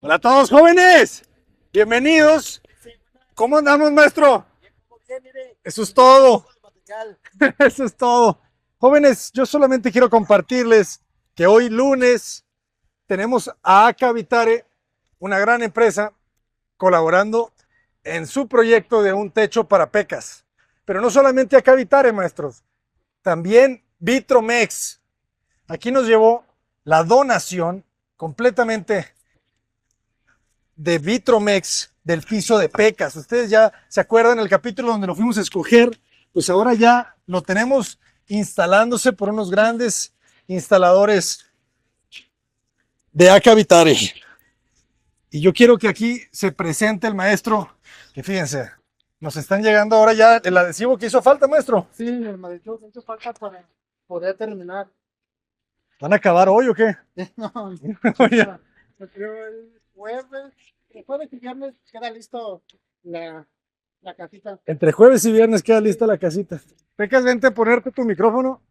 Hola a todos, jóvenes. Bienvenidos. ¿Cómo andamos, maestro? Eso es todo. Eso es todo. Jóvenes, yo solamente quiero compartirles que hoy lunes tenemos a Aca Vitare, una gran empresa, colaborando en su proyecto de un techo para pecas. Pero no solamente Aca Vitare, maestros, también Vitromex. Aquí nos llevó la donación completamente de Vitromex del piso de pecas. Ustedes ya se acuerdan el capítulo donde lo fuimos a escoger, pues ahora ya lo tenemos instalándose por unos grandes instaladores de Aca Vitare. Y yo quiero que aquí se presente el maestro, que fíjense, nos están llegando ahora ya el adhesivo que hizo falta, maestro. Sí, el adhesivo que hizo falta para poder terminar. ¿Van a acabar hoy o qué? No, Oye, yo creo el jueves y viernes queda listo la casita. entre jueves y viernes queda lista la casita. Pecas, vente a ponerte tu micrófono.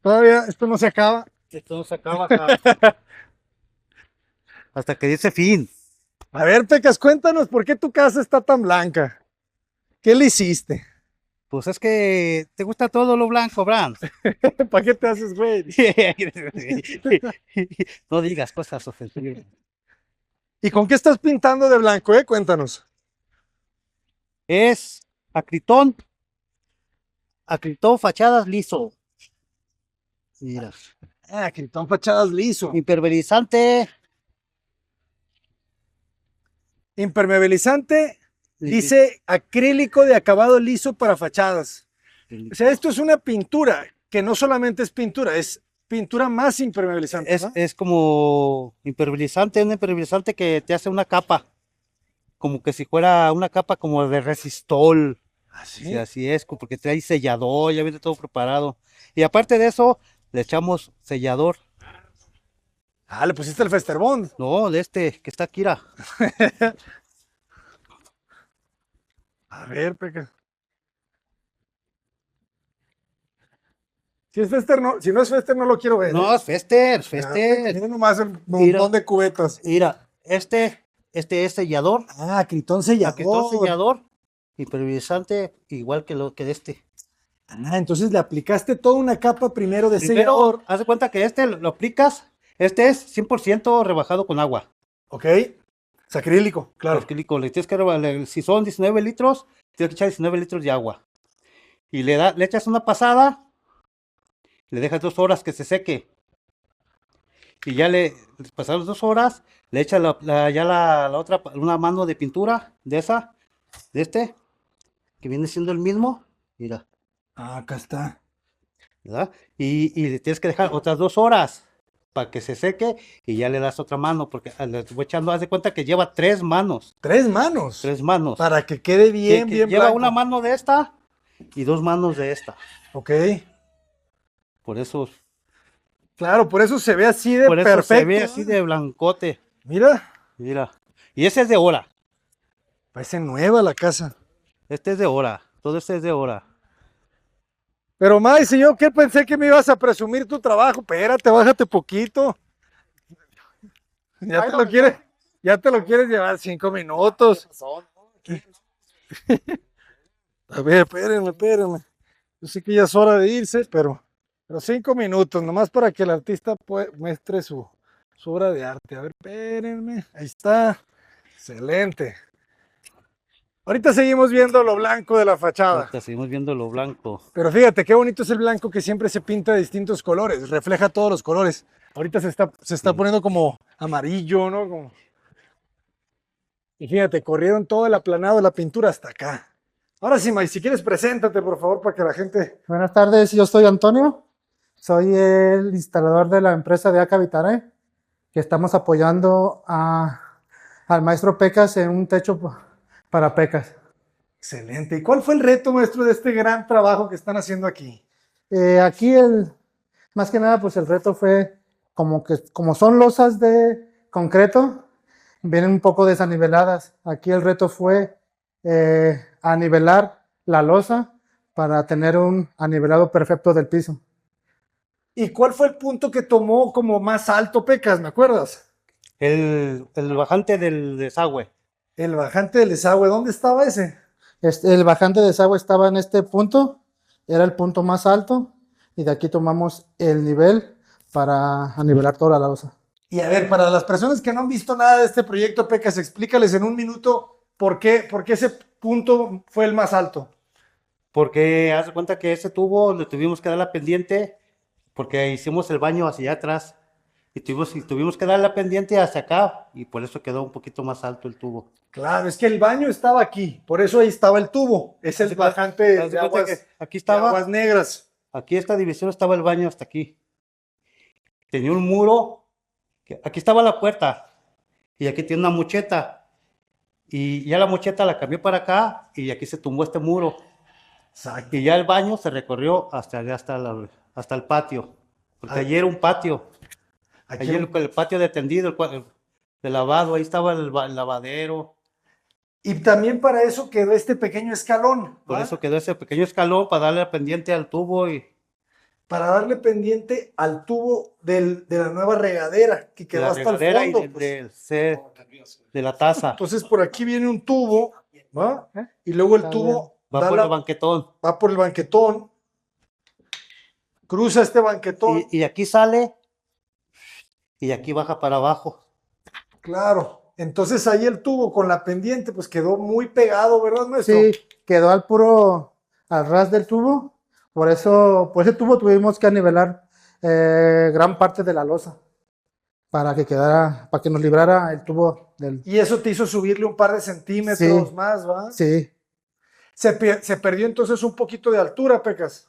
Todavía esto no se acaba. Esto no se acaba hasta que dice fin. A ver, Pecas, cuéntanos por qué tu casa está tan blanca. ¿Qué le hiciste? Pues es que te gusta todo lo blanco, Bran. ¿Para qué te haces, güey? No digas cosas ofensivas. ¿Y con qué estás pintando de blanco, Cuéntanos. Es acritón fachadas liso. Mira. Ah, Critón Fachadas liso. Impermeabilizante. Impermeabilizante, dice acrílico de acabado liso para fachadas. O sea, esto es una pintura que no solamente es pintura, es pintura más impermeabilizante. ¿No? Es como impermeabilizante, un impermeabilizante que te hace una capa, como que si fuera una capa como de resistol. ¿Así? Sí, así es, porque trae sellador, ya viene todo preparado. Y aparte de eso, le echamos sellador. Ah, le pusiste el Festerbond. No, de este que está aquí, mira. A ver, Peca. Si es Fester, no, si no es Fester, no lo quiero ver. No, es Fester, Ah, Fester. Mira nomás el Mira. montón de cubetas. Mira, este es sellador, Ah, Critón sellador. acritón sellador, impermeabilizante, igual que lo que de este. Ah, entonces le aplicaste toda una capa primero de Primero, sellador. haz de cuenta que este lo aplicas, este es 100% rebajado con agua. Ok. Es acrílico, claro. Acrílico, le tienes que si son 19 litros, tienes que echar 19 litros de agua. Y le echas una pasada, le dejas 2 horas que se seque. Y ya pasaron 2 horas, le echas la otra, una mano de pintura de este, que viene siendo el mismo. Mira, Ah, acá está. ¿verdad? Y le tienes que dejar otras 2 horas para que se seque y ya le das otra mano, porque le voy echando, haz de cuenta que lleva 3 manos. 3 manos. 3 manos. Para que quede bien, Que bien lleva blanco. una mano de esta y 2 manos de esta. Ok. Por eso, Claro, por eso se ve así de perfecto. se ve así de blancote. Mira, Mira. Y ese es de hora. parece nueva la casa. Este es de hora. Todo este es de hora. Pero, Maíz, yo que pensé que me ibas a presumir tu trabajo. Espérate, bájate poquito. Ya te lo quieres llevar 5 minutos. A ver, espérenme. Yo sé que ya es hora de irse, pero 5 minutos, nomás para que el artista muestre su obra de arte. A ver, espérenme. Ahí está. Excelente. Ahorita seguimos viendo lo blanco de la fachada. Ahorita seguimos viendo lo blanco. Pero fíjate qué bonito es el blanco que siempre se pinta de distintos colores, refleja todos los colores. Ahorita se está poniendo como amarillo, ¿no? Y fíjate, corrieron todo el aplanado de la pintura hasta acá. Ahora sí, May, si quieres, preséntate, por favor, para que la gente... Buenas tardes, yo soy Antonio, soy el instalador de la empresa de Aca Vitare, que estamos apoyando al maestro Pecas en un techo para Pecas. Excelente. ¿Y cuál fue el reto, maestro, de este gran trabajo que están haciendo aquí? Aquí más que nada, pues el reto fue como son losas de concreto, vienen un poco desaniveladas. Aquí el reto fue anivelar la losa para tener un anivelado perfecto del piso. ¿Y cuál fue el punto que tomó como más alto, Pecas? ¿Me acuerdas? El bajante del desagüe. El bajante del desagüe, ¿dónde estaba ese? El bajante de desagüe estaba en este punto, era el punto más alto, y de aquí tomamos el nivel para anivelar toda la losa. Y a ver, para las personas que no han visto nada de este proyecto, Pecas, explícales en un minuto por qué ese punto fue el más alto. Porque haz de cuenta que ese tubo le tuvimos que dar la pendiente, porque hicimos el baño hacia allá atrás. Y tuvimos que dar la pendiente hacia acá, y por eso quedó un poquito más alto el tubo. Claro, es que el baño estaba aquí, por eso ahí estaba el tubo. Es el bajante Haz de de cuenta aguas, que aquí de estaba, aguas negras. aquí esta división estaba el baño hasta aquí. Tenía un muro, aquí estaba la puerta, y aquí tiene una mocheta. Y ya la mocheta la cambió para acá, y aquí se tumbó este muro. Exacto. Y ya el baño se recorrió hasta allá, hasta el patio. Porque Ah, allí era un patio. aquí Allí el patio de tendido, de lavado, ahí estaba el lavadero. y también para eso quedó este pequeño escalón, Por ¿va? eso quedó ese pequeño escalón para darle la pendiente al tubo y Para darle pendiente al tubo de la nueva regadera que de quedó la hasta el regadera y fondo. Pues. de la taza. Entonces por aquí viene un tubo, ¿va? Y luego el Está tubo Va por el banquetón. va por el banquetón, cruza este banquetón. Y aquí sale y aquí baja para abajo. Claro. Entonces ahí el tubo con la pendiente pues quedó muy pegado, ¿verdad, maestro? Sí, quedó al ras del tubo, por ese tubo tuvimos que nivelar gran parte de la losa para que nos librara el tubo del... Y eso te hizo subirle un par de centímetros Sí, más, ¿va? sí, Se perdió entonces un poquito de altura, Pecas.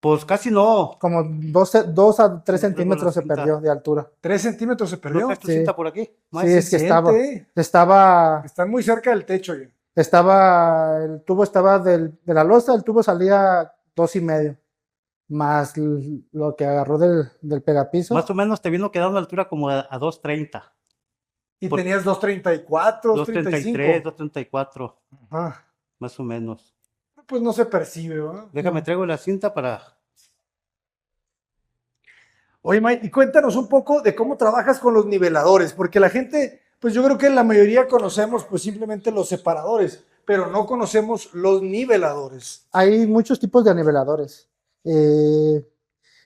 Pues casi no. como 2 a 3 Traigo la centímetros se cinta. perdió de altura. 3 centímetros se ¿No perdió. traes tu Sí. cinta por aquí? Sí, Maestro? es que siente. estaba Están muy cerca del techo ya. el tubo estaba de la losa, el tubo salía 2.5, más lo que agarró del pegapiso. Más o menos te vino quedando altura como a 2.30. Y Por- tenías 234, 2.33, 235. 2.34, Ajá. más o menos. Pues no se percibe, ¿va? Déjame, traigo la cinta para... Oye, Mike, y cuéntanos un poco de cómo trabajas con los niveladores, porque la gente, pues yo creo que la mayoría conocemos pues simplemente los separadores, pero no conocemos los niveladores. Hay muchos tipos de niveladores.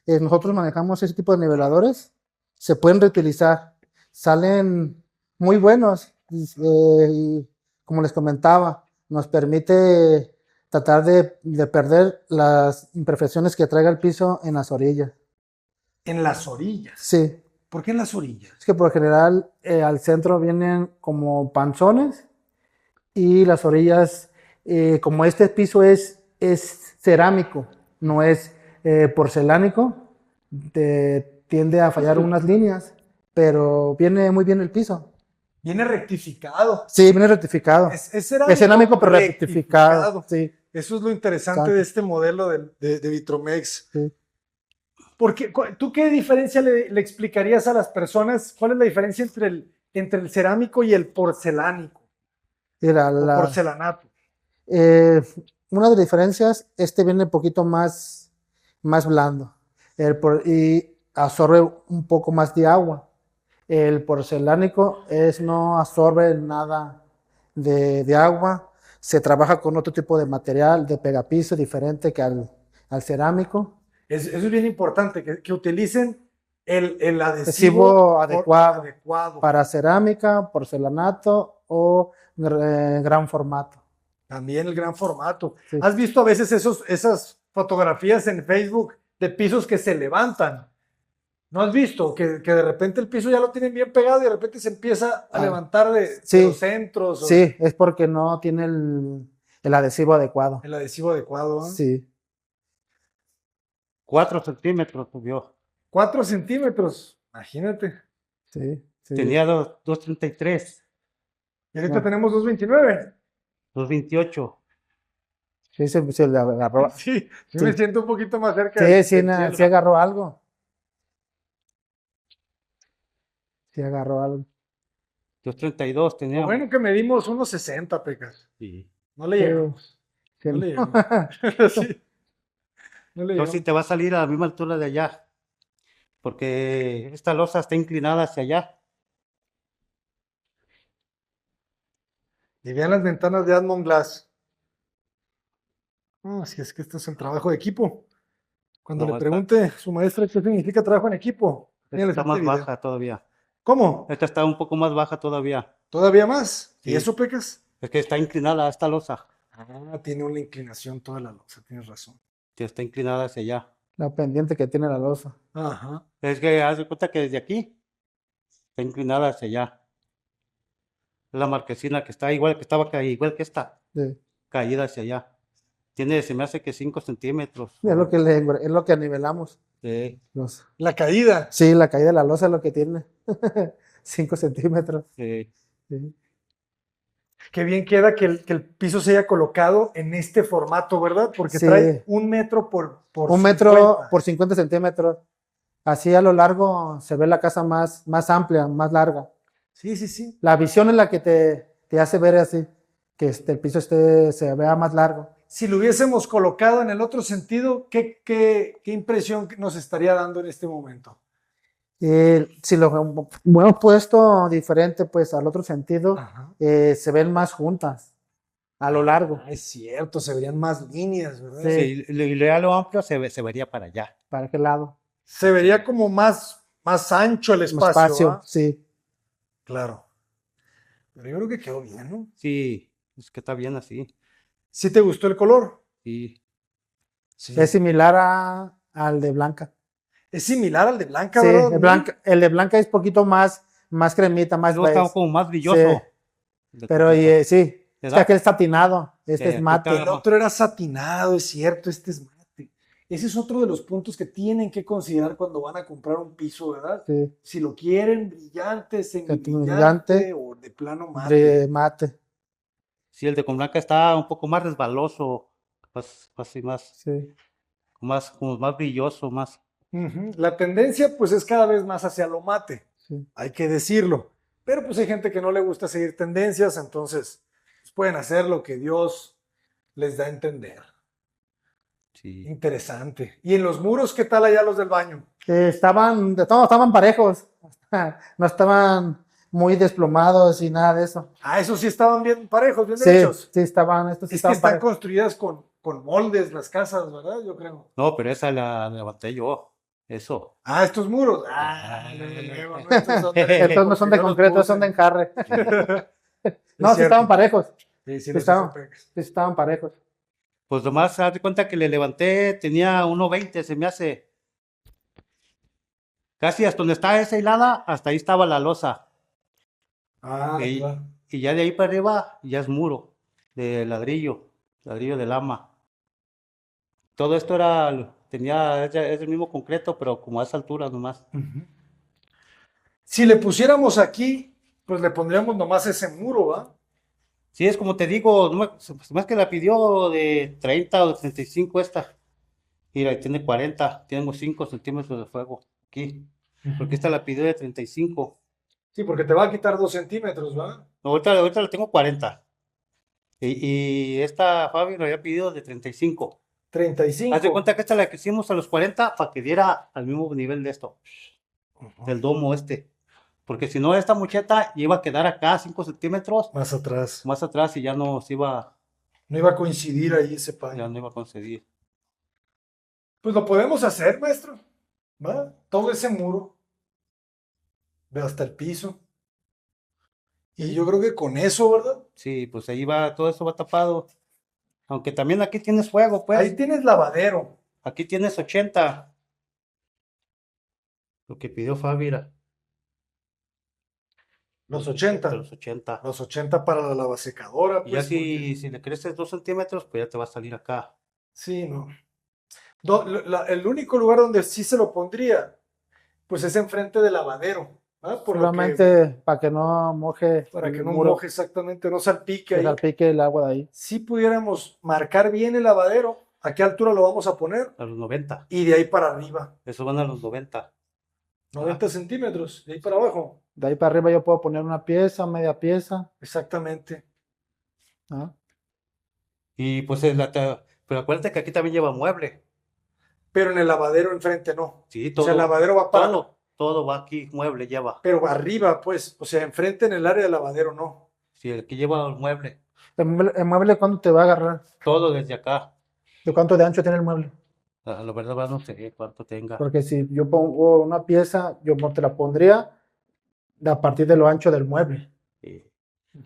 Nosotros manejamos ese tipo de niveladores. Se pueden reutilizar. Salen muy buenos. Y como les comentaba, nos permite tratar de perder las imperfecciones que traiga el piso en las orillas. En las orillas. Sí, ¿Por qué en las orillas? es que por lo general al centro vienen como panzones y las orillas, como este piso es cerámico, no es porcelánico, tiende a fallar unas líneas, pero viene muy bien el piso. Viene rectificado. Sí, viene rectificado. Es Es cerámico, pero rectificado. Sí, Eso es lo interesante exacto. de este modelo de Vitromex. Sí. Porque, ¿tú qué diferencia le explicarías a las personas? ¿Cuál es la diferencia entre el cerámico y el porcelánico Mira, o porcelanato? una de las diferencias, este viene un poquito más blando y absorbe un poco más de agua. El porcelánico no absorbe nada de agua. Se trabaja con otro tipo de material, de pegapiso diferente que al cerámico. Eso es bien importante, que utilicen el Adhesivo adecuado adecuado. para cerámica, porcelanato o gran formato. También el gran formato. Sí. ¿Has visto a veces esas fotografías en Facebook de pisos que se levantan? ¿No has visto? Que de repente el piso ya lo tienen bien pegado y de repente se empieza a levantar de los centros. Sí, es porque no tiene el adhesivo adecuado. El adhesivo adecuado. ¿Eh? Sí. 4 centímetros subió. 4 centímetros, imagínate. Sí, sí. Tenía 2.33. Y ahorita tenemos 2.29. 2.28. Sí, se le agarró. Sí, Sí. me siento un poquito más cerca. Sí, sí agarró algo. Sí agarró algo. 232 Lo teníamos. bueno que medimos 1.60, Pecas. Sí. No le llegamos. Sí, No le llegamos. Sí, no le Entonces sí llegamos. te va a salir a la misma altura de allá. Porque esta losa está inclinada hacia allá. Y vean las ventanas de Admont Glass. No, si es que esto es el trabajo de equipo. Cuando No, le esta- pregunte a su maestra qué significa trabajo en equipo, Esta enséñales está este más video. baja todavía. ¿Cómo? Esta está un poco más baja todavía. ¿Todavía más? ¿Y Sí. eso, Pecas? Es que está inclinada esta losa. Ah, tiene una inclinación toda la losa, tienes razón. Que está inclinada hacia allá. la pendiente que tiene la losa. Ajá. Es que haz de cuenta que desde aquí está inclinada hacia allá. Es la marquesina que está igual que estaba igual que esta, Sí. caída hacia allá. Tiene, se me hace que 5 centímetros. Es lo que es lo que nivelamos. Sí, La caída. Sí, la caída de la losa es lo que tiene. 5 centímetros. sí. Sí. Qué bien queda que el piso se haya colocado en este formato, ¿verdad? Porque Sí. trae 1 metro por 1 metro 50. por 50 centímetros. Así a lo largo se ve la casa más amplia, más larga. Sí, sí, sí. La visión es la que te hace ver así, que el piso se vea más largo. Si lo hubiésemos colocado en el otro sentido, ¿qué impresión nos estaría dando en este momento? Si lo hemos puesto diferente, pues al otro sentido, Ajá. se ven más juntas a lo largo. Ah, es cierto, se verían más líneas, ¿verdad? Sí. Sí, y ya lo amplio se vería para allá. ¿Para qué lado? Se vería como más ancho el espacio, ¿ah? Sí. Claro. Pero yo creo que quedó bien, ¿no? Sí, es que está bien así. ¿Sí te gustó el color? Sí, Sí. Es similar al de blanca. Es similar al de blanca, Sí, ¿verdad? el de blanca es poquito más cremita, más luego está beige. como más brilloso. Sí. Pero sí, es que ¿Verdad? aquel es satinado, este Sí, es mate. El otro era satinado, es cierto, este es mate. Ese es otro de los puntos que tienen que considerar cuando van a comprar un piso, ¿verdad? Sí, Si lo quieren brillante, brillante semibrillante o de plano mate. de mate. Sí, el de con blanca está un poco más resbaloso, así Sí. como más brilloso, más. Ujú. La tendencia pues es cada vez más hacia lo mate, Sí. hay que decirlo. Pero pues hay gente que no le gusta seguir tendencias, entonces pues, pueden hacer lo que Dios les da a entender. Sí. Interesante. ¿Y en los muros qué tal allá los del baño? Estaban, de todo, estaban parejos. No estaban muy desplomados y nada de eso. Ah, esos sí estaban bien parejos, bien Sí, derechos. sí estaban, estos sí Es que estaban están parejos. construidas con moldes las casas, ¿verdad? Yo creo. No, pero esa la levanté yo. Eso. Ah, estos muros. Ah, luego, no, estos son de- Estos no son de porque yo los concreto, puse. son de enjarre. Es No, sí cierto. estaban parejos. Sí, sí, Sí los estaban, hizo Pex. sí estaban parejos. Pues nomás haz de cuenta que le levanté, tenía 1.20, se me hace. Casi hasta donde está esa hilada, hasta ahí estaba la losa. Ah, Y, claro. y ya de ahí para arriba, ya es muro de ladrillo de lama. Todo esto es el mismo concreto, pero como a esa altura nomás. Ujú. Si le pusiéramos aquí, pues le pondríamos nomás ese muro, ¿va? Sí, es como te digo, más que la pidió de 30 o de 35 esta. Y la tiene 40, tengo 5 centímetros de fuego aquí. Porque esta la pidió de 35. Sí, porque te va a quitar 2 centímetros, ¿va? Ahorita la tengo 40. Y esta Fabi lo había pedido de 35. 35. Haz de cuenta que esta la que hicimos a los 40 para que diera al mismo nivel de esto, Ujú. del domo este. Porque si no, esta mucheta iba a quedar acá 5 centímetros Más atrás. más atrás y ya no se iba, No iba a coincidir ahí ese ya paño. no iba a conseguir. Pues lo podemos hacer, maestro. ¿Va? Todo ese muro. Ve hasta el piso. Y yo creo que con eso, ¿verdad? Sí, pues ahí va, todo eso va tapado. Aunque también aquí tienes fuego, pues. Ahí tienes lavadero. Aquí tienes 80. Lo que pidió Fabi era Los de 80. los 80. Los 80 para la lavasecadora. Y ya Pues, porque- si le creces 2 centímetros, pues ya te va a salir acá. Sí, no. El único lugar donde sí se lo pondría, pues es enfrente del lavadero. ¿Ah? Por lo que, Solamente para que no moje para que el no muro, moje exactamente, no salpique que ahí. salpique el agua de ahí. Si pudiéramos marcar bien el lavadero, ¿a qué altura lo vamos a poner? A los 90. Y de ahí para arriba. Eso van a los 90. 90 centímetros, de ahí para abajo. De ahí para arriba yo puedo poner una pieza, media pieza. Exactamente. ¿Ah? Y pues pero acuérdate que aquí también lleva mueble. Pero en el lavadero enfrente no. Sí, O todo. sea, el lavadero va para. Todo va aquí, mueble lleva. Pero arriba, pues. O sea, enfrente en el área del lavadero no. Sí, aquí lleva el mueble. ¿El mueble cuánto te va a agarrar? Todo desde acá. ¿De cuánto de ancho tiene el mueble? La verdad no sé cuánto tenga. Porque si yo pongo una pieza, yo no te la pondría a partir de lo ancho del mueble. Sí.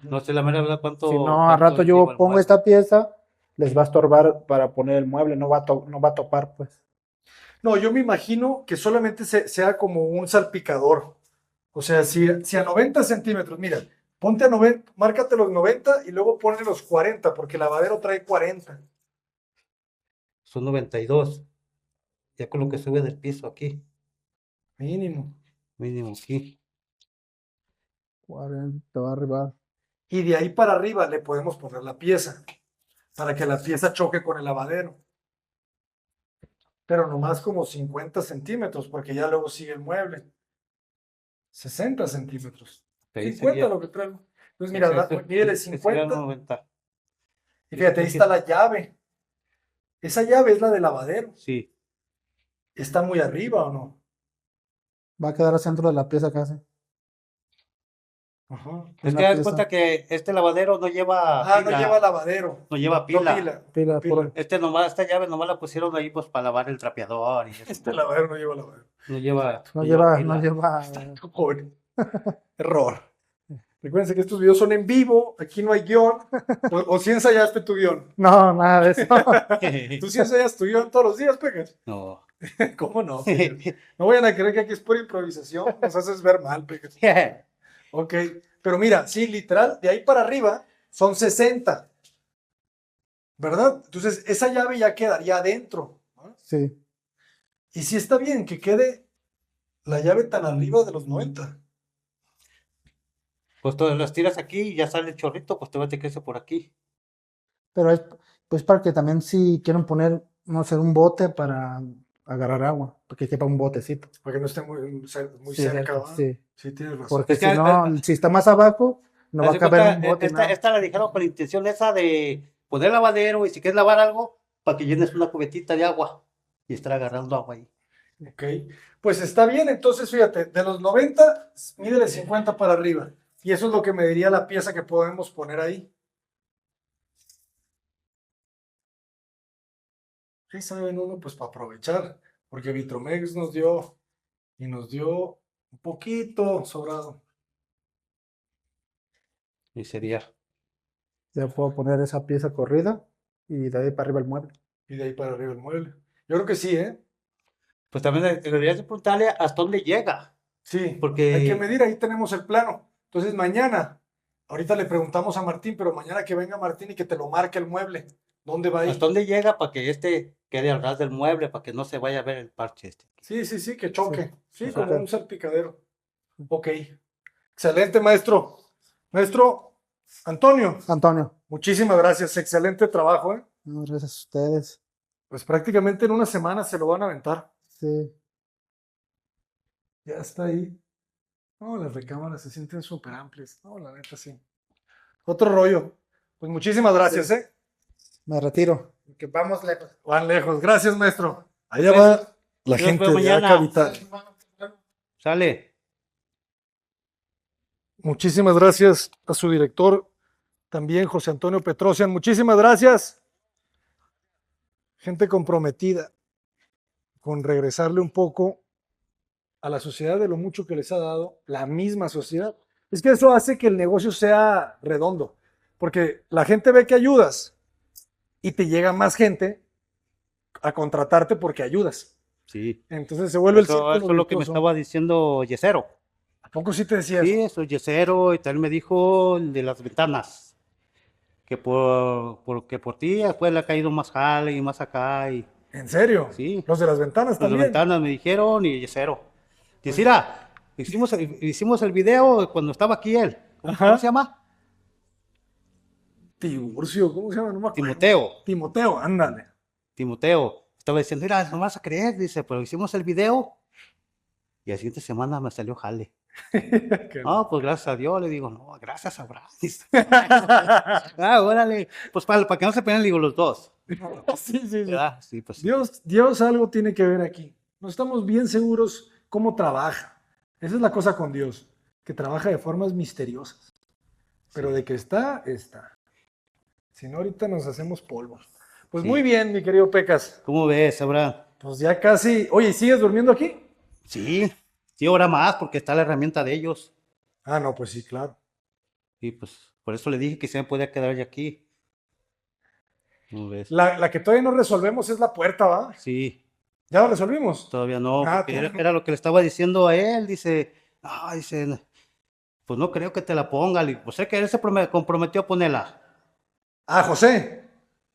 No sé la mera verdad cuánto. Si no, al cuánto rato lleva yo el pongo mueble. esta pieza, les va a estorbar para poner el mueble, no va a topar, pues. No, yo me imagino que solamente sea como un salpicador. O sea, si a 90 centímetros, mira, ponte a 90, márcate los 90 y luego ponle los 40, porque el lavadero trae 40. Son 92. Ya con lo que sube del piso aquí. Mínimo. Mínimo aquí. 40 va a arribar. Y de ahí para arriba le podemos poner la pieza, para que la pieza choque con el lavadero. Pero nomás como 50 centímetros, porque ya luego sigue el mueble. 60 centímetros. Ahí 50 sería. lo que traigo. Entonces, mira, mídele Sería 50. 90. Y fíjate, ahí está la llave. Esa llave es la del lavadero. Sí. ¿Está muy arriba o no? Va a quedar al centro de la pieza casi. Ajá. Es Una que das pieza. cuenta que este lavadero no lleva Ah, no pila. lleva lavadero. No lleva No pila. pila. Pila, Pila. Esta llave nomás la pusieron ahí pues para lavar el trapeador y eso. Este lavadero no lleva lavadero. No lleva. No lleva, pila. no lleva. Pobre. Error. Recuérdense que estos videos son en vivo, aquí no hay guión. O si ensayaste tu guión. No, nada de eso. Tú sí ensayas tu guión todos los días, Pegas. No. ¿Cómo no? Pegas? No vayan a creer que aquí es por improvisación, nos haces ver mal, Pegas. Ok, pero mira, sí, literal, de ahí para arriba son 60. ¿Verdad? Entonces, esa llave ya quedaría adentro, ¿no? Sí. Y sí está bien que quede la llave tan arriba de los 90. Pues todas las tiras aquí y ya sale el chorrito, pues te crece por aquí. Pero es pues para que también si quieren poner, no sé, un bote para agarrar agua, porque quepa un botecito. Para que no esté muy Sí, cerca, ¿verdad? sí. Sí, tienes razón. Porque Es que, si no, si está más abajo, no va Haz a de caber cuenta, un bote. esta, nada. esta la dijeron con la intención esa de poner lavadero y si quieres lavar algo, para que llenes una cubetita de agua y estar agarrando agua ahí. Ok, pues está bien, entonces fíjate, de los 90, mídele 50 para arriba. Y eso es lo que me diría la pieza que podemos poner ahí. ¿Qué saben uno? Pues para aprovechar, porque Vitromex nos dio un poquito sobrado. Y sería. Ya puedo poner esa pieza corrida y de ahí para arriba el mueble. Y de ahí para arriba el mueble. Yo creo que sí, ¿eh? Pues también deberías de preguntarle hasta dónde llega. Sí, Porque- hay que medir, ahí tenemos el plano. Entonces mañana, ahorita le preguntamos a Martín, pero mañana que venga Martín y que te lo marque el mueble. ¿Dónde va a ir? ¿Hasta dónde llega para que este quede al ras del mueble, para que no se vaya a ver el parche este? Sí, que choque. Sí, Sí. como un salpicadero. Ok. Excelente, maestro. Maestro Antonio, Antonio, muchísimas gracias. Excelente trabajo, ¿eh? no, gracias a ustedes. Pues prácticamente en una semana se lo van a aventar. Sí. Ya está ahí. No, las recámaras se sienten súper amplias. No, la neta sí. Otro rollo. Pues muchísimas gracias, Sí. ¿eh? Me retiro. Que vamos lejos. Van lejos. Gracias, maestro. Allá Pues, va la nos gente vemos de mañana. Acá Vital. Sale. Muchísimas gracias a su director, también José Antonio Petrosian. Muchísimas gracias. Gente comprometida con regresarle un poco a la sociedad de lo mucho que les ha dado la misma sociedad. Es que eso hace que el negocio sea redondo, porque la gente ve que ayudas y te llega más gente a contratarte porque ayudas. Sí. Entonces se vuelve el Eso círculo es lo que me virtuoso. estaba diciendo Yesero. ¿A poco sí te decías? Sí, eso es Yesero y también me dijo el de las ventanas. Que porque por ti después le ha caído más jale y más acá y ¿En serio? Sí. Los de las ventanas los de también. ventanas me dijeron y Yesero. Yesira, hicimos el video cuando estaba aquí él. ¿Cómo Ajá. se llama? Tiburcio, ¿cómo se llama? No me acuerdo. Timoteo. Timoteo, ándale. Timoteo. Estaba diciendo, mira, no vas a creer, dice, pero hicimos el video Y la siguiente semana me salió jale. Qué No, pues gracias a Dios, le digo, no, gracias a Abraham. Órale, pues para que no se peleen, le digo, los dos. Sí, sí, sí. ¿Verdad? Sí, pues sí. Dios algo tiene que ver aquí. No estamos bien seguros cómo trabaja. Esa es la cosa con Dios, que trabaja de formas misteriosas. Pero Sí. de que está, está. Si no, ahorita nos hacemos polvo. Pues Sí. muy bien, mi querido Pecas. ¿Cómo ves, Abraham? Pues ya casi. Oye, ¿sigues durmiendo aquí? Sí, ahora más, porque está la herramienta de ellos. Ah, no, pues sí, claro. Y pues por eso le dije que se me podía quedar ya aquí. ¿Cómo ves? La que todavía no resolvemos es la puerta, ¿va? Sí, ¿Ya la resolvimos? todavía no, Ah, porque todavía no. era lo que le estaba diciendo a él. Dice, pues no creo que te la ponga. Le digo, pues sé que él se comprometió a ponerla. Ah, José,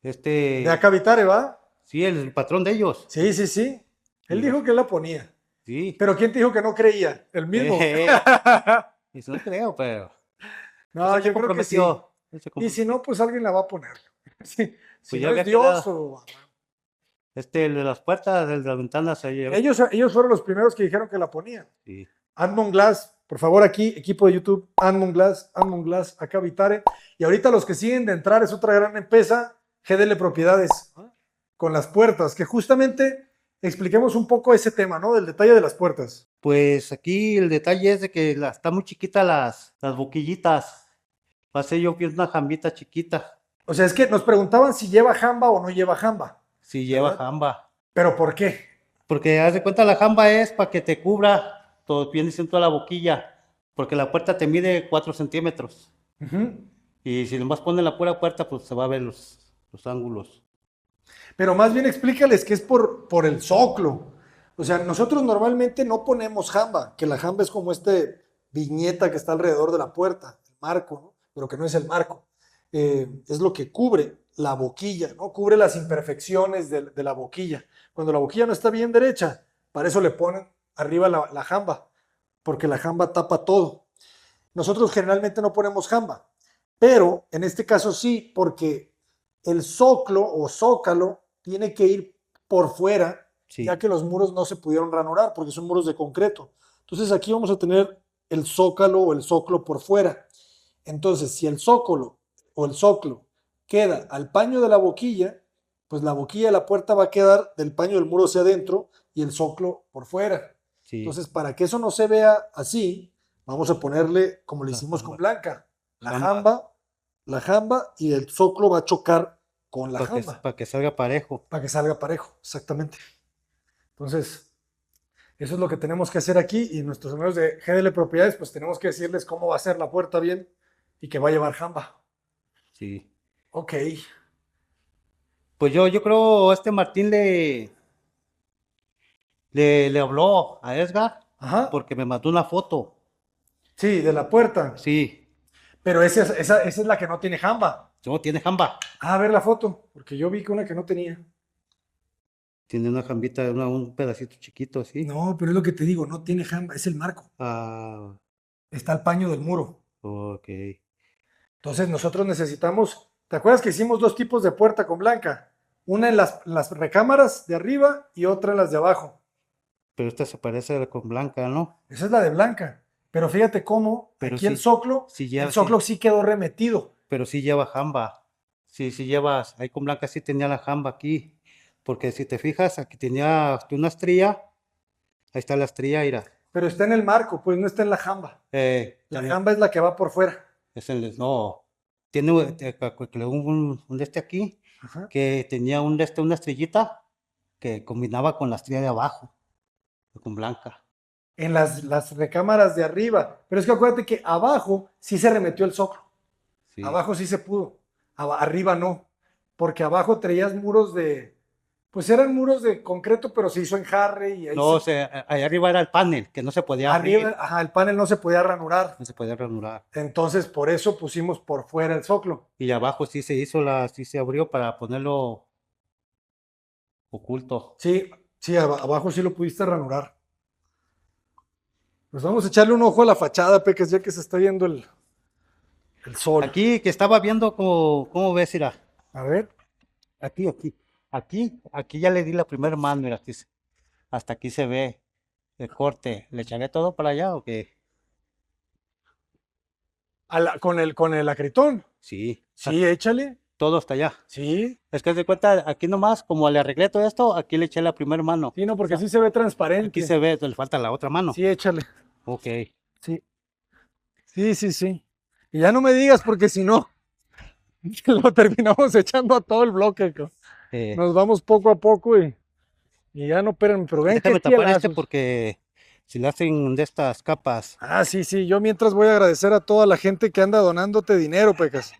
de acá Vitare, ¿va? Sí, el patrón de ellos. Sí, sí, sí. Él dijo que él la ponía. Sí. Pero ¿quién te dijo que no creía? El mismo. Dice, no creo, pero. No, Pues él se yo creo que sí. comprometió. Él se Y comprometió. si no, pues alguien la va a poner. Sí. Si Pues no ya es había Dios quedado. o... El de las puertas, el de las ventanas, ahí. Ellos fueron los primeros que dijeron que la ponían. Sí. Admon Glass, por favor aquí, equipo de YouTube, Admon Glass, acá Vitare. Y ahorita los que siguen de entrar es otra gran empresa, GDL Propiedades, con las puertas, que justamente expliquemos un poco ese tema, ¿no? Del detalle de las puertas. Pues aquí el detalle es de que está muy chiquita las boquillitas. Pasé yo una jambita chiquita. O sea, es que nos preguntaban si lleva jamba o no lleva jamba. Sí lleva ¿Verdad? jamba. ¿Pero por qué? Porque haz de cuenta la jamba es para que te cubra todo, viene siendo toda la boquilla. Porque la puerta te mide 4 centímetros. Ujú. Y si nomás pones la pura puerta, pues se va a ver los ángulos. Pero más bien explícales que es por el zoclo. O sea, nosotros normalmente no ponemos jamba, que la jamba es como viñeta que está alrededor de la puerta, el marco, ¿no? Pero que no es el marco. Es lo que cubre la boquilla, ¿no? Cubre las imperfecciones de la boquilla. Cuando la boquilla no está bien derecha, para eso le ponen arriba la jamba, porque la jamba tapa todo. Nosotros generalmente no ponemos jamba, pero en este caso sí, porque el zoclo o zócalo tiene que ir por fuera, Sí. ya que los muros no se pudieron ranurar porque son muros de concreto. Entonces aquí vamos a tener el zócalo o el zoclo por fuera. Entonces, si el zócalo o el zoclo queda al paño de la boquilla, pues la boquilla de la puerta va a quedar del paño del muro hacia adentro y el zoclo por fuera. Sí. Entonces, para que eso no se vea así, vamos a ponerle, como le La hicimos jamba. con Blanca, la jamba y el zoclo va a chocar con la jamba Para que salga parejo. para que salga parejo, exactamente. Entonces, eso es lo que tenemos que hacer aquí y nuestros amigos de GDL Propiedades, pues tenemos que decirles cómo va a ser la puerta bien y que va a llevar jamba. Sí. Ok. Pues yo creo Martín le habló a Edgar Ajá. porque me mandó una foto. Sí, de la puerta. Sí. Pero esa es la que no tiene jamba. No, tiene jamba. Ah, a ver la foto, porque yo vi que una que no tenía. Tiene una jambita, un pedacito chiquito así. No, pero es lo que te digo, no tiene jamba, es el marco. Ah, Está el paño del muro. ok. Entonces nosotros necesitamos, ¿te acuerdas que hicimos dos tipos de puerta con Blanca? Una en las recámaras de arriba y otra en las de abajo. Pero esta se parece a la con Blanca, ¿no? Esa es la de Blanca. Pero fíjate cómo Pero aquí el sí, zoclo, sí lleva, el zoclo sí quedó remetido. pero sí lleva jamba. Sí llevas. Ahí con Blanca sí tenía la jamba aquí. Porque si te fijas, aquí tenía una estría. Ahí está la estría, mira. Pero está en el marco, pues no está en la jamba. La jamba es la que va por fuera. No. Tiene un de este aquí. Ajá. Que tenía una estrellita que combinaba con la estrella de abajo. Con Blanca. En las recámaras de arriba. Pero es que acuérdate que abajo sí se remetió el zoclo. Sí. Abajo sí se pudo. Arriba no. Porque abajo traías muros pues eran muros de concreto, pero se hizo enjarre y ahí No, o sea, ahí arriba era el panel, que no se podía abrir. arriba, ajá, el panel no se podía ranurar. No se podía ranurar. Entonces, por eso pusimos por fuera el zoclo. Y abajo sí se sí se abrió para ponerlo oculto. Sí, sí, abajo sí lo pudiste ranurar. Pues vamos a echarle un ojo a la fachada, Peques, ya que se está yendo el sol. Aquí que estaba viendo cómo ves, mira. A ver. Aquí ya le di la primera mano, mira, hasta aquí se ve. de corte. ¿Le echaré todo para allá o qué? Con el acritón. Sí. Sí, échale. Todo hasta allá. Sí. Es que haz de cuenta, aquí nomás, como le arreglé todo esto, aquí le eché la primera mano. Sí, no, porque así se ve transparente. Aquí se ve, le falta la otra mano. Sí, échale. Ok. Sí. Sí, sí, sí. Y ya no me digas porque si no, lo terminamos echando a todo el bloque. Nos vamos poco a poco y ya no, pero ven Déjame qué tapar tielazos. porque si le hacen de estas capas. Ah, sí, sí. Yo mientras voy a agradecer a toda la gente que anda donándote dinero, Pecas.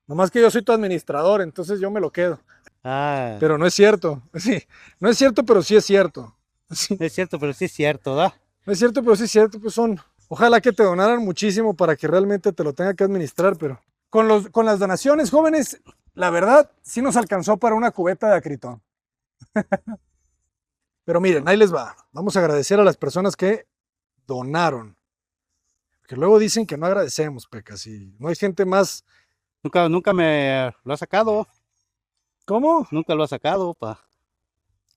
Nomás que yo soy tu administrador, entonces yo me lo quedo. Ah, Pero no es cierto. Sí, no es cierto, pero sí es cierto. Sí, no es cierto, pero sí es cierto, ¿da? no es cierto, pero sí es cierto, pues son. Ojalá que te donaran muchísimo para que realmente te lo tenga que administrar, pero con las donaciones, jóvenes, la verdad, sí nos alcanzó para una cubeta de acritón. Pero miren, ahí les va. Vamos a agradecer a las personas que donaron. Que luego dicen que no agradecemos, Pecas, y no hay gente más. Nunca me lo ha sacado. ¿Cómo? Nunca lo ha sacado, pa.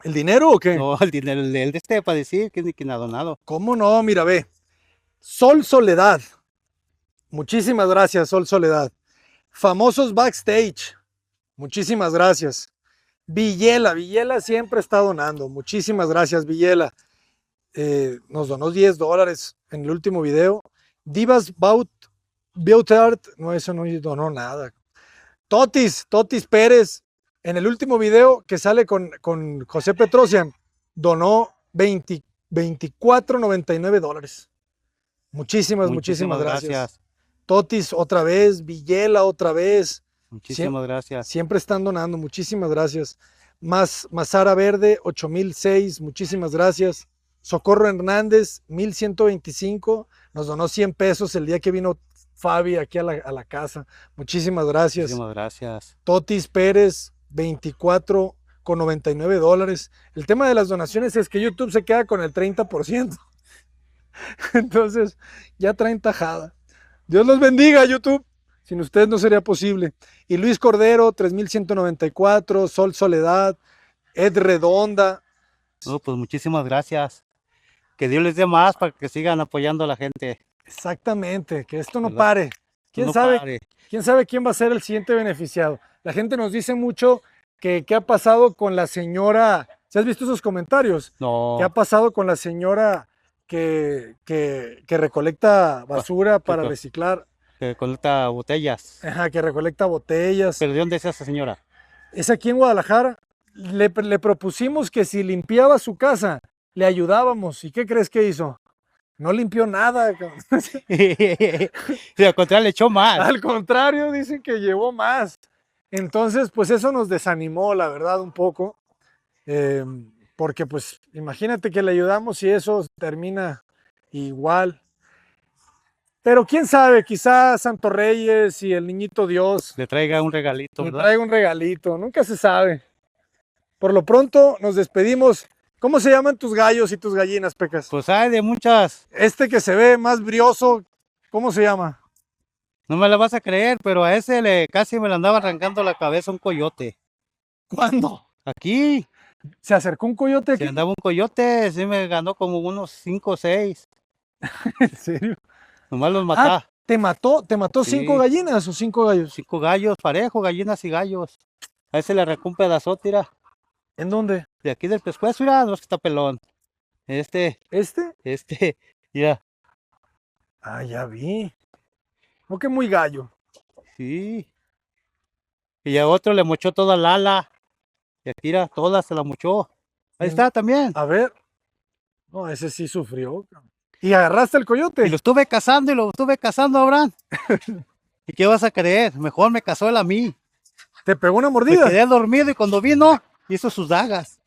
¿El dinero o qué? No, el dinero, el de este para decir que ni quien ha donado. ¿Cómo no? Mira, ve. Sol Soledad. Muchísimas gracias, Sol Soledad. Famosos Backstage. Muchísimas gracias. Villela siempre está donando. Muchísimas gracias, Villela. Nos donó $10 en el último video. Divas Beautart, no, eso no donó nada. Totis Pérez, en el último video que sale con José Petrosian, donó $24.99. Muchísimas gracias. Totis otra vez, Villela otra vez. Muchísimas gracias. Siempre están donando, muchísimas gracias. Mazara Verde, 8006, muchísimas gracias. Socorro Hernández, 1125, nos donó 100 pesos el día que vino Fabi aquí a la casa. Muchísimas gracias. Muchísimas gracias. Totis Pérez, $24.99. El tema de las donaciones es que YouTube se queda con el 30%. Entonces, ya traen tajada. Dios los bendiga, YouTube. Sin ustedes no sería posible. Y Luis Cordero, 3194, Sol Soledad, Ed Redonda. No, pues muchísimas gracias. Que Dios les dé más para que sigan apoyando a la gente. Exactamente, que esto no ¿Verdad? pare. ¿Quién No sabe? pare. ¿Quién sabe quién va a ser el siguiente beneficiado? La gente nos dice mucho que qué ha pasado con la señora. ¿Sí has visto esos comentarios? No. ¿Qué ha pasado con la señora que recolecta basura para reciclar? Que recolecta botellas. Ajá, que recolecta botellas. ¿Pero de dónde es esa señora? Es aquí en Guadalajara. Le propusimos que si limpiaba su casa, le ayudábamos. ¿Y qué crees que hizo? No limpió nada. Al contrario, le echó más. Al contrario, dicen que llevó más. Entonces, pues eso nos desanimó, la verdad, un poco. Porque, pues, imagínate que le ayudamos y eso termina igual. Pero quién sabe, quizás Santo Reyes y el Niñito Dios le traiga un regalito, le ¿verdad? traiga un regalito, nunca se sabe. Por lo pronto nos despedimos. ¿Cómo se llaman tus gallos y tus gallinas, Pecas? Pues hay de muchas. Este que se ve más brioso, ¿cómo se llama? No me la vas a creer, pero a ese casi me le andaba arrancando la cabeza un coyote. ¿Cuándo? Aquí. ¿Se acercó un coyote aquí? Se andaba un coyote, sí me ganó como unos 5 o 6. ¿En serio? Nomás los matá. ¿Te mató Sí. 5 gallinas o 5 gallos? 5 gallos, parejo, gallinas y gallos. A ese le arrancó un pedazote, mira. ¿En dónde? De aquí del pescuezo, mira, no es que está pelón. ¿Este? Mira. Ah, ya vi. No, que muy gallo. Sí. Y a otro le mochó toda la ala. Y aquí, mira, toda se la mochó. Ahí está también. A ver. No, ese sí sufrió. ¿Y agarraste el coyote? Y lo estuve cazando, Abraham. ¿Y qué vas a creer? Mejor me cazó él a mí. ¿Te pegó una Me mordida? quedé dormido y cuando vino, hizo sus dagas.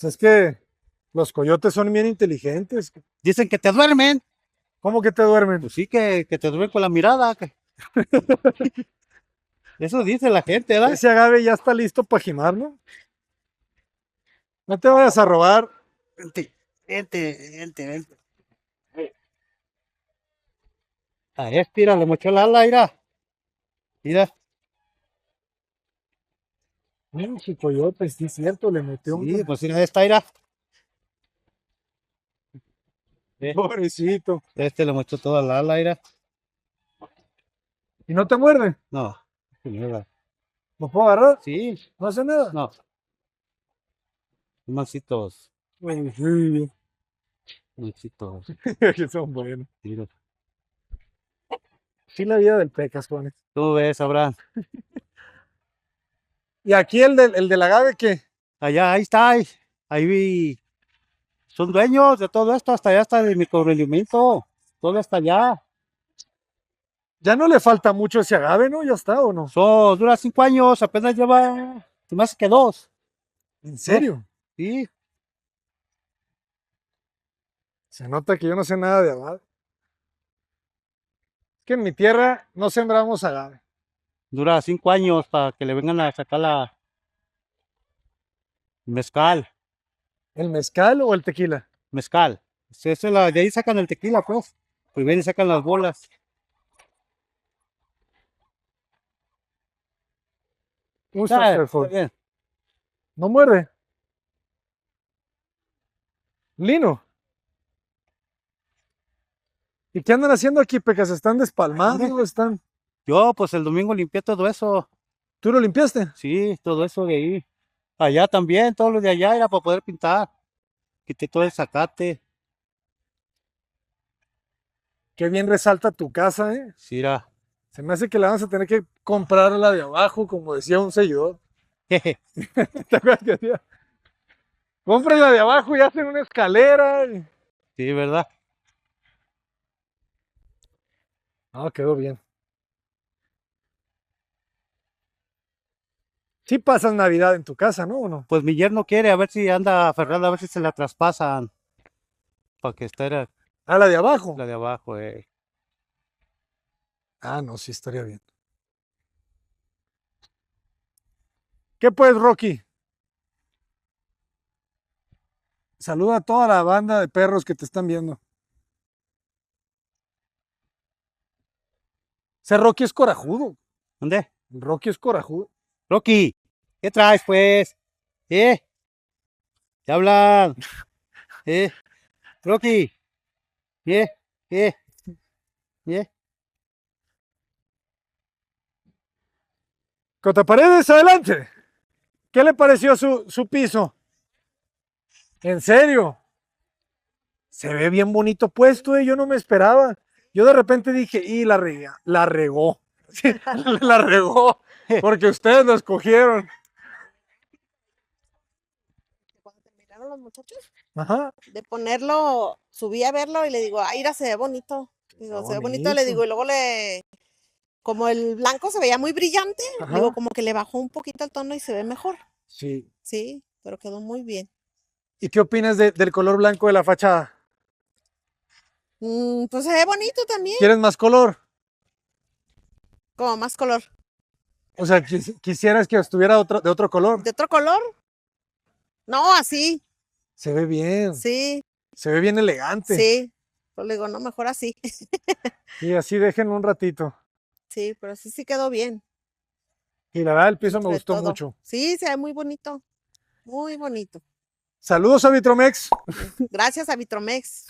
Es que los coyotes son bien inteligentes. Dicen que te duermen. ¿Cómo que te duermen? Pues sí, que te duermen con la mirada. Eso dice la gente, ¿verdad? Ese agave ya está listo para jimar, ¿no? No te vayas a robar. Vente. A este, mira, le mochó la ala, mira. Su coyote, sí es cierto, le metió Sí, pues mira, esta, mira. Pobrecito. Le muestro toda la ala, mira. ¿Y no te muerde? No, mierda. ¿Lo puedo agarrar? Sí, ¿No hace nada? no. Mancitos, Sí, mancitos. que son buenos. Mira. Sí, la vida del Pecas, Juanes. Tú ves, Abraham. ¿Y aquí el del agave qué? Allá, ahí está. Ahí vi. Son dueños de todo esto, hasta allá está el microrendimiento. Todo está allá. Ya no le falta mucho ese agave, ¿no? ¿Ya está o no? Dura 5 años, apenas lleva. Se me hace que 2. ¿En serio? Sí. Se nota que yo no sé nada de agave. Es que en mi tierra no sembramos agave. Dura 5 años para que le vengan a sacar la mezcal. ¿El mezcal o el tequila? Mezcal. De ahí sacan el tequila, pues. Pues vienen y sacan las bolas. ¿Cómo está, Está Ford? bien. ¿No muerde? Lino. ¿Y qué andan haciendo aquí, Pecas? ¿Están despalmando? ¿Están? Yo, pues el domingo limpié todo eso. ¿Tú lo limpiaste? Sí, todo eso de ahí. Allá también, todo lo de allá era para poder pintar. Quité todo el zacate. Qué bien resalta tu casa, ¿eh? Sí, era. Se me hace que la vamos a tener que comprar la de abajo, como decía un seguidor. ¿Te acuerdas que decía? Compren la de abajo y hacen una escalera. Sí, ¿verdad? Ah, quedó bien. Sí pasas Navidad en tu casa, ¿no? ¿O no? Pues mi yerno quiere, a ver si anda aferrado, a ver si se la traspasan. Para que esté Ah, la de abajo. la de abajo, Ah, no, sí estaría bien. ¿Qué pues, Rocky? Saluda a toda la banda de perros que te están viendo. Ese Rocky es corajudo. ¿Dónde? El Rocky es corajudo. Rocky, ¿qué traes, pues? ¿Te hablan? Rocky, ¿eh? ¿eh? ¿eh? Cota Paredes, adelante. ¿Qué le pareció su piso? ¿En serio? Se ve bien bonito puesto, yo no me esperaba. Yo de repente dije, y la regó. Sí, la regó, porque ustedes lo escogieron. Cuando terminaron los muchachos Ajá. de ponerlo, subí a verlo y le digo, ay, mira, se ve bonito. Digo, se ve bonito, le digo, y luego como el blanco se veía muy brillante, Ajá. digo, como que le bajó un poquito el tono y se ve mejor. Sí. Sí, pero quedó muy bien. ¿Y qué opinas del color blanco de la fachada? Pues se ve bonito también, ¿Quieres más color? como más color. O sea, quisieras que estuviera de otro color. ¿De otro color? No, así, Se ve bien, sí, se ve bien elegante. sí. Pues le digo, no, mejor así. Y así déjenlo un ratito. Sí, pero sí quedó bien. Y la verdad, el piso me entre gustó todo. mucho. Sí, se ve muy bonito, muy bonito. Saludos a Vitromex. Gracias a Vitromex.